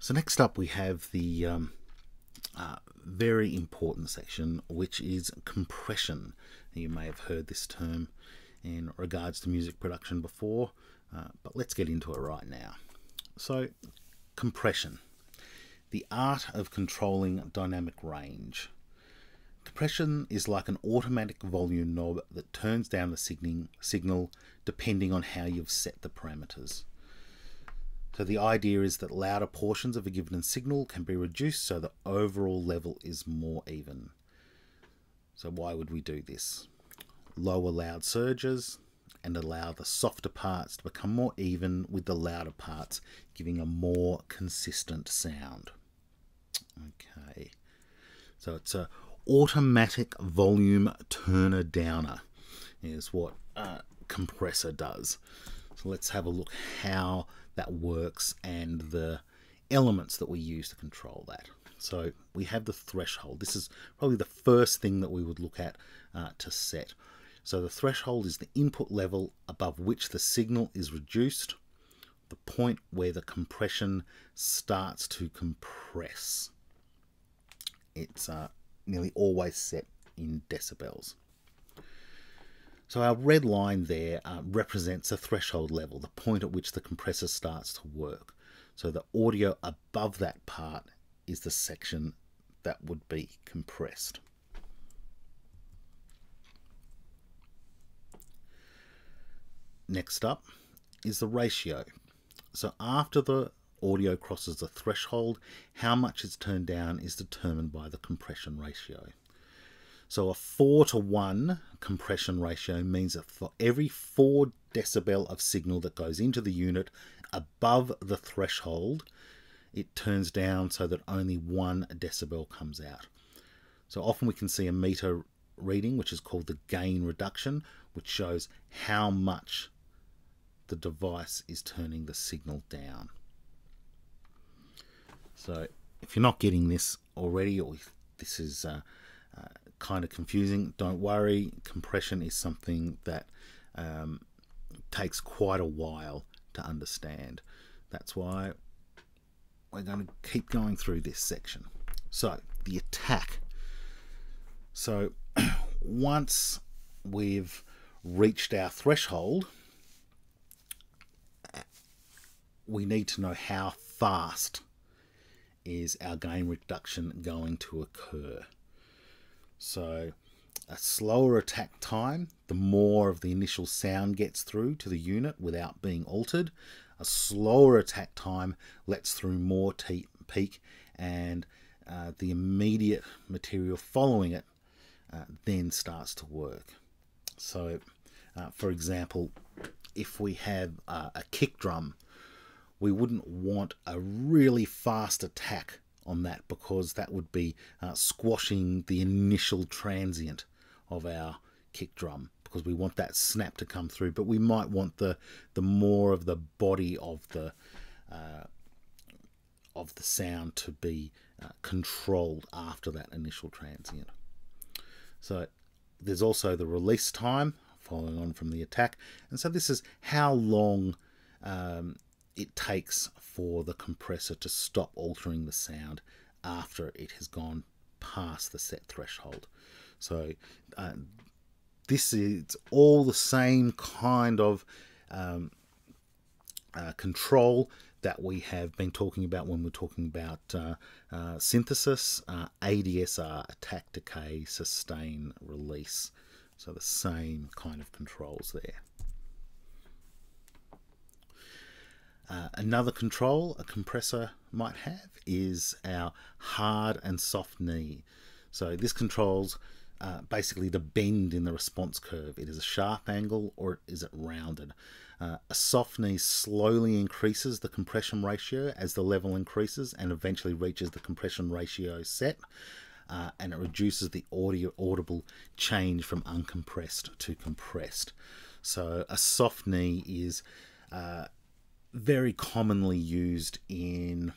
So next up we have the very important section, which is compression. You may have heard this term in regards to music production before, but let's get into it right now. So compression, the art of controlling dynamic range. Compression is like an automatic volume knob that turns down the signal depending on how you've set the parameters. So the idea is that louder portions of a given signal can be reduced so the overall level is more even. So why would we do this? Lower loud surges and allow the softer parts to become more even with the louder parts, giving a more consistent sound. Okay, so it's a automatic volume turner downer is what a compressor does. So let's have a look how that works and the elements that we use to control that. So we have the threshold. This is probably the first thing that we would look at to set. So the threshold is the input level above which the signal is reduced, the point where the compression starts to compress. It's nearly always set in decibels. So our red line there represents a threshold level, the point at which the compressor starts to work. So the audio above that part is the section that would be compressed. Next up is the ratio. So after the audio crosses the threshold, how much is turned down is determined by the compression ratio. So a 4:1 compression ratio means that for every 4 decibel of signal that goes into the unit above the threshold, it turns down so that only 1 decibel comes out. So often we can see a meter reading, which is called the gain reduction, which shows how much the device is turning the signal down. So if you're not getting this already, or if this is kind of confusing, don't worry. Compression is something that takes quite a while to understand. That's why we're going to keep going through this section. So the attack. So once we've reached our threshold, we need to know how fast is our gain reduction going to occur. So a slower attack time, the more of the initial sound gets through to the unit without being altered. A slower attack time lets through more peak, and the immediate material following it then starts to work. So for example, if we have a kick drum, we wouldn't want a really fast attack on that, because that would be squashing the initial transient of our kick drum, because we want that snap to come through, but we might want the more of the body of the sound to be controlled after that initial transient. So there's also the release time following on from the attack, and so this is how long it takes for the compressor to stop altering the sound after it has gone past the set threshold. So this is all the same kind of control that we have been talking about when we're talking about synthesis, ADSR, attack, decay, sustain, release. So the same kind of controls there. Another control a compressor might have is our hard and soft knee. So this controls basically the bend in the response curve. It is a sharp angle or is it rounded. A soft knee slowly increases the compression ratio as the level increases and eventually reaches the compression ratio set, and it reduces the audible change from uncompressed to compressed. So a soft knee is very commonly used in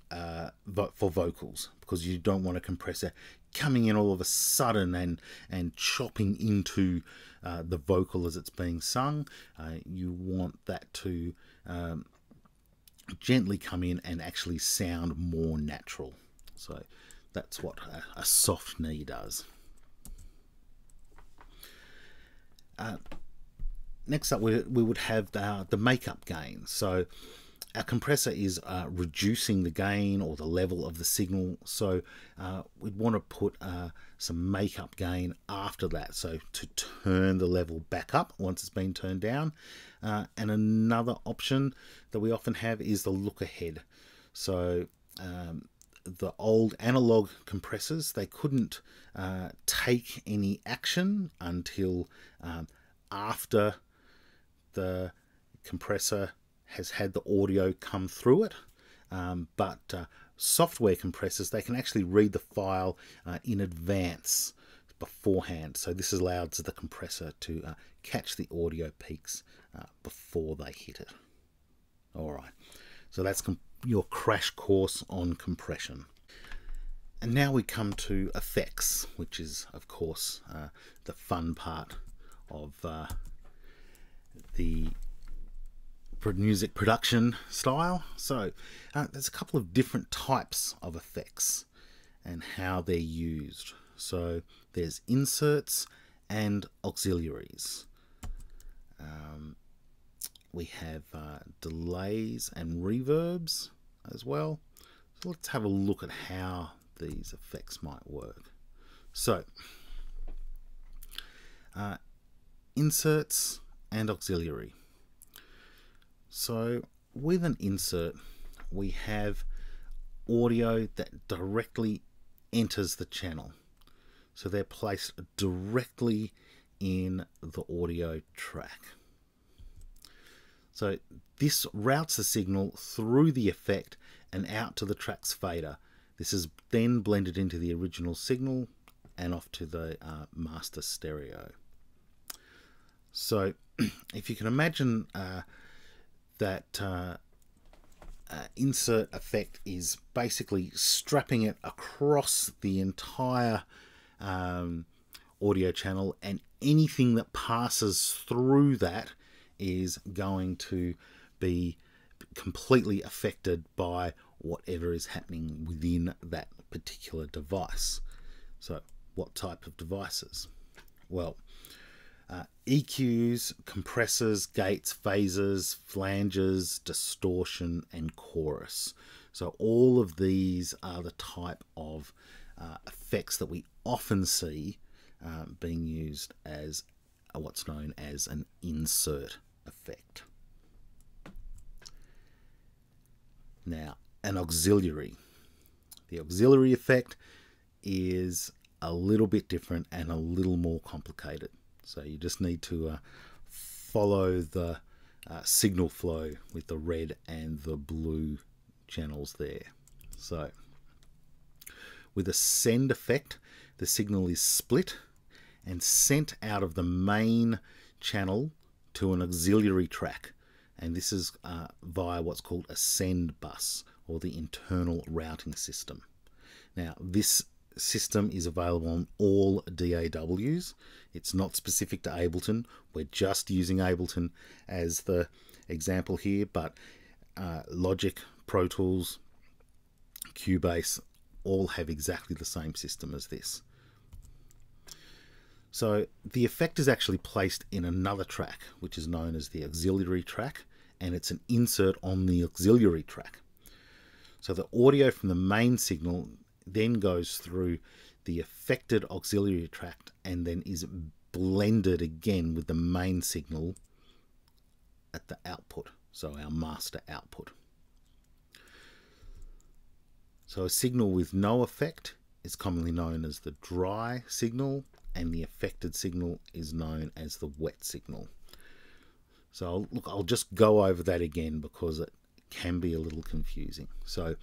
for vocals, because you don't want a compressor coming in all of a sudden and chopping into the vocal as it's being sung. You want that to gently come in and actually sound more natural. So that's what a soft knee does. Next up, we would have the makeup gain. So our compressor is reducing the gain or the level of the signal, so we'd want to put some makeup gain after that, so to turn the level back up once it's been turned down. And another option that we often have is the look ahead. So the old analog compressors, they couldn't take any action until after the compressor has had the audio come through it, but software compressors, they can actually read the file in advance beforehand. So this allows the compressor to catch the audio peaks before they hit it. Alright, so that's your crash course on compression. And now we come to effects, which is of course the fun part of the music production style. So there's a couple of different types of effects and how they're used. So there's inserts and auxiliaries. We have delays and reverbs as well. So let's have a look at how these effects might work. So inserts and auxiliary. So with an insert, we have audio that directly enters the channel. So they're placed directly in the audio track. So this routes the signal through the effect and out to the track's fader. This is then blended into the original signal and off to the master stereo. So if you can imagine that insert effect is basically strapping it across the entire audio channel, and anything that passes through that is going to be completely affected by whatever is happening within that particular device. So what type of devices? Well, EQs, compressors, gates, phasers, flanges, distortion, and chorus. So all of these are the type of effects that we often see being used as what's known as an insert effect. Now, an auxiliary. The auxiliary effect is a little bit different and a little more complicated. So you just need to follow the signal flow with the red and the blue channels there. So with a send effect, the signal is split and sent out of the main channel to an auxiliary track, and this is via what's called a send bus, or the internal routing system. Now this system is available on all DAWs. It's not specific to Ableton. We're just using Ableton as the example here, but Logic, Pro Tools, Cubase all have exactly the same system as this. So the effect is actually placed in another track, which is known as the auxiliary track, and it's an insert on the auxiliary track. So the audio from the main signal then goes through the affected auxiliary track and then is blended again with the main signal at the output, so our master output. So a signal with no effect is commonly known as the dry signal, and the affected signal is known as the wet signal. So look, I'll just go over that again because it can be a little confusing. So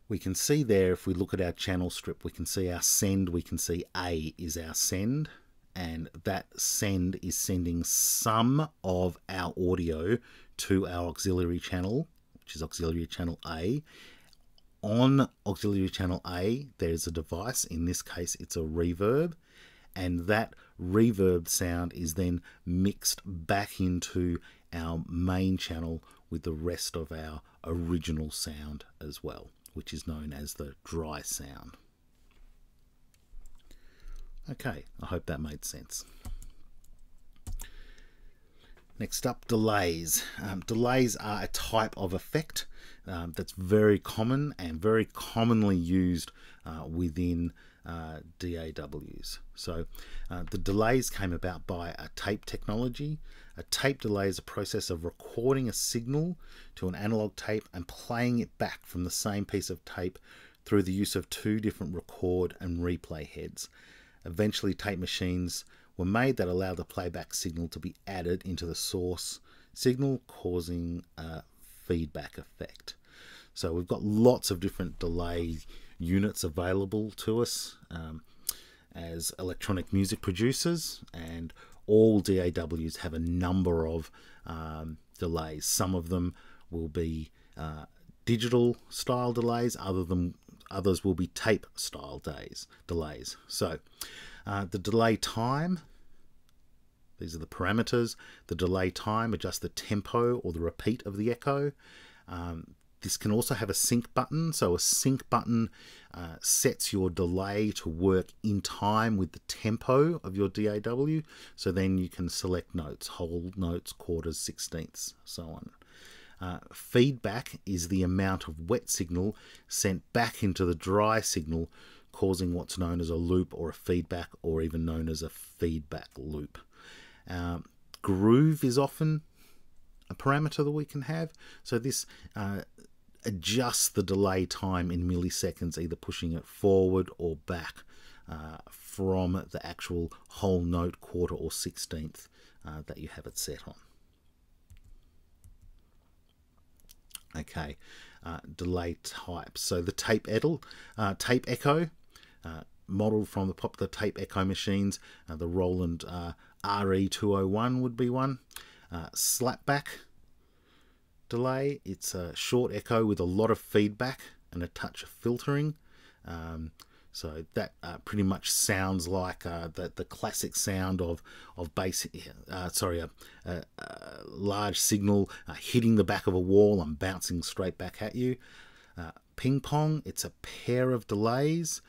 we can see there, if we look at our channel strip, we can see our send, we can see A is our send, and that send is sending some of our audio to our auxiliary channel, which is auxiliary channel A. On auxiliary channel A, there's a device, in this case it's a reverb, and that reverb sound is then mixed back into our main channel with the rest of our original sound as well, which is known as the dry sound. Okay, I hope that made sense. Next up, delays. Delays are a type of effect that's very common and very commonly used within DAWs. So the delays came about by a tape technology. A tape delay is a process of recording a signal to an analog tape and playing it back from the same piece of tape through the use of two different record and replay heads. Eventually, tape machines were made that allowed the playback signal to be added into the source signal, causing a feedback effect. So we've got lots of different delay units available to us as electronic music producers, and all DAWs have a number of delays. Some of them will be digital style delays, others will be tape style delays. So the delay time, these are the parameters. The delay time adjusts the tempo or the repeat of the echo. This can also have a sync button. So a sync button sets your delay to work in time with the tempo of your DAW. So then you can select notes, whole notes, quarters, sixteenths, so on. Feedback is the amount of wet signal sent back into the dry signal, causing what's known as a loop or a feedback, or even known as a feedback loop. Groove is often a parameter that we can have. So this adjusts the delay time in milliseconds, either pushing it forward or back from the actual whole note, quarter, or sixteenth that you have it set on. Okay, delay types. So the tape echo, modeled from the popular tape echo machines, the Roland RE201 would be one. Slapback delay, it's a short echo with a lot of feedback and a touch of filtering. So that pretty much sounds like the classic sound of a large signal hitting the back of a wall and bouncing straight back at you. Ping pong, it's a pair of delays,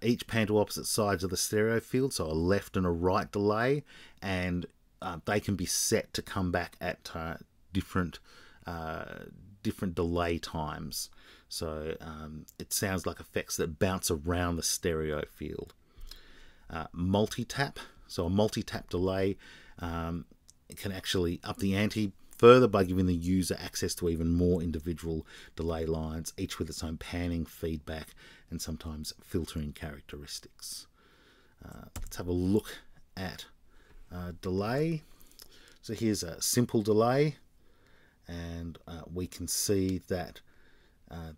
each pan to opposite sides of the stereo field, so a left and a right delay, and they can be set to come back at different delay times. So it sounds like effects that bounce around the stereo field. Multi-tap, so a multi-tap delay can actually up the ante further by giving the user access to even more individual delay lines, each with its own panning, feedback, and sometimes filtering characteristics. Let's have a look at delay. So here's a simple delay, and we can see that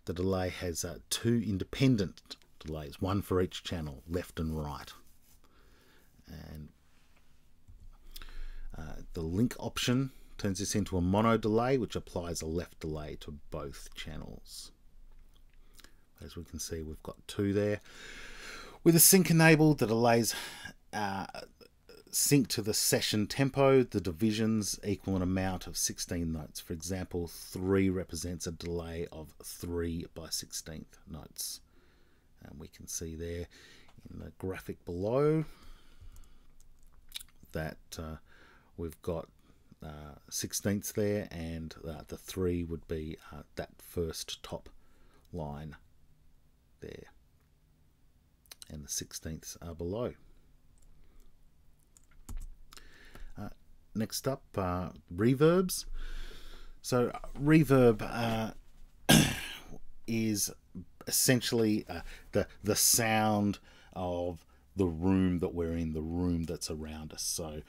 the delay has two independent delays, one for each channel, left and right. And the link option turns this into a mono delay, which applies a left delay to both channels. As we can see, we've got two there. With a sync enabled, the delays sync to the session tempo. The divisions equal an amount of 16 notes. For example, 3 represents a delay of 3 by 16th notes. And we can see there in the graphic below that we've got 16ths there, and the 3 would be that first top line there, and the 16ths are below. Next up, reverbs. So reverb is essentially the sound of the room that we're in, the room that's around us. So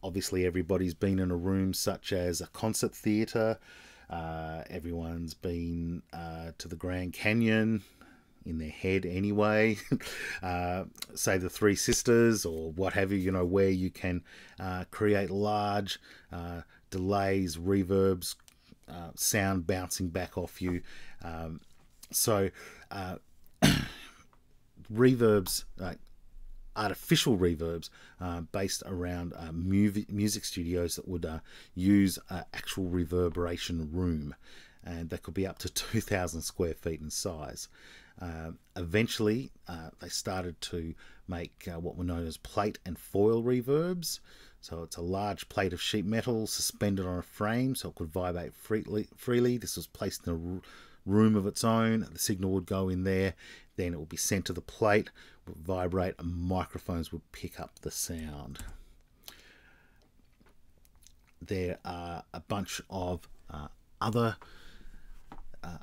obviously everybody's been in a room such as a concert theatre, everyone's been to the Grand Canyon, in their head anyway, say the Three Sisters or what have you, where you can create large delays, reverbs, sound bouncing back off you. So reverbs artificial reverbs based around music studios that would use actual reverberation room, and that could be up to 2,000 square feet in size. Eventually, they started to make what were known as plate and foil reverbs. So it's a large plate of sheet metal suspended on a frame so it could vibrate freely. This was placed in a room of its own. The signal would go in there, then it would be sent to the plate, would vibrate, and microphones would pick up the sound. There are a bunch of other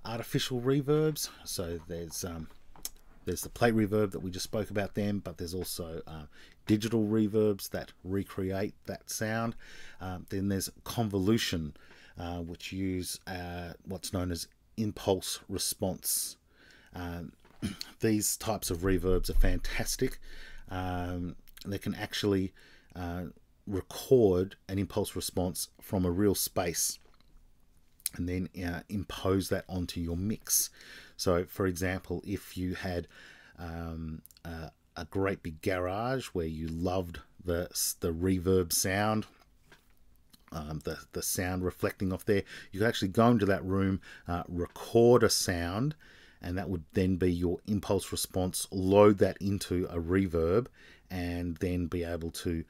artificial reverbs. So there's the plate reverb that we just spoke about then, but there's also digital reverbs that recreate that sound. Then there's convolution, which use what's known as impulse response. These types of reverbs are fantastic. They can actually record an impulse response from a real space and then impose that onto your mix. So for example, if you had a great big garage where you loved the reverb sound, the sound reflecting off there, you could actually go into that room, record a sound, and that would then be your impulse response, load that into a reverb, and then be able to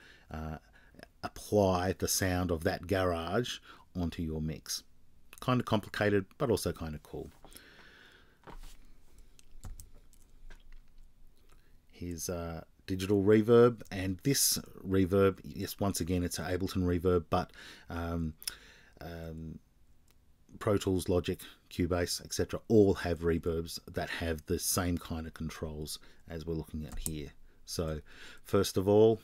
apply the sound of that garage onto your mix. Kind of complicated, but also kind of cool. Here's digital reverb, and this reverb, yes, once again it's an Ableton reverb, but Pro Tools, Logic, Cubase, etc. all have reverbs that have the same kind of controls as we're looking at here. So first of all,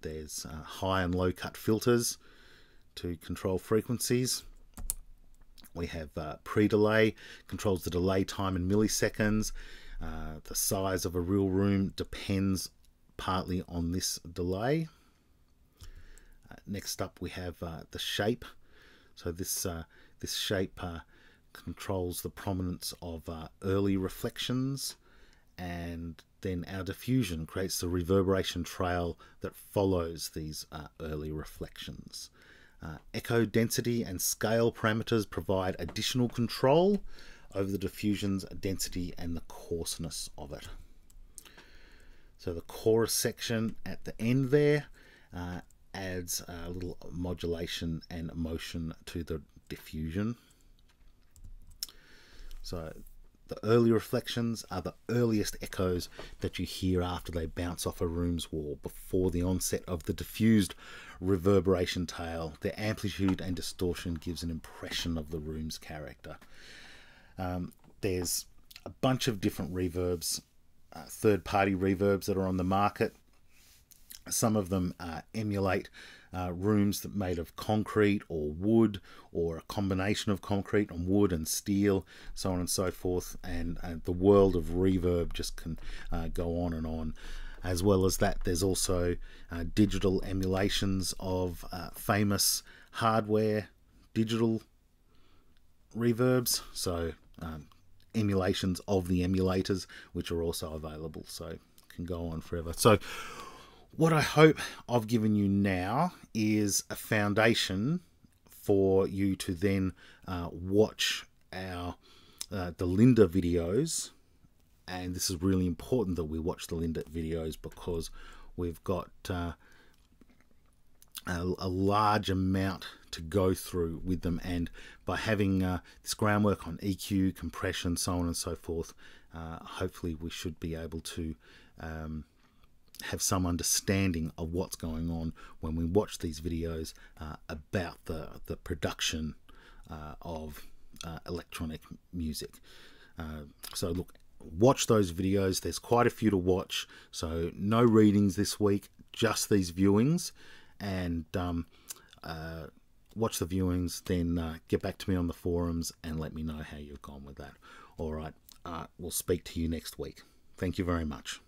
there's high and low cut filters to control frequencies. We have pre-delay, controls the delay time in milliseconds. The size of a real room depends partly on this delay. Next up we have the shape. So this shape controls the prominence of early reflections, and then our diffusion creates the reverberation trail that follows these early reflections. Echo density and scale parameters provide additional control over the diffusion's density and the coarseness of it. So the chorus section at the end there adds a little modulation and motion to the diffusion. So the early reflections are the earliest echoes that you hear after they bounce off a room's wall, before the onset of the diffused reverberation tail. Their amplitude and distortion gives an impression of the room's character. There's a bunch of different reverbs, third-party reverbs that are on the market. Some of them emulate rooms that made of concrete or wood, or a combination of concrete and wood and steel, so on and so forth, and the world of reverb just can go on and on. As well as that, there's also digital emulations of famous hardware digital reverbs, so emulations of the emulators, which are also available, so can go on forever. So what I hope I've given you now is a foundation for you to then watch our the Linda videos. And this is really important that we watch the Linda videos, because we've got a large amount to go through with them, and by having this groundwork on EQ, compression, so on and so forth, hopefully we should be able to have some understanding of what's going on when we watch these videos about the production of electronic music. So look, watch those videos. There's quite a few to watch, so no readings this week, just these viewings, and watch the viewings, then get back to me on the forums and let me know how you've gone with that. All right, we'll speak to you next week. Thank you very much.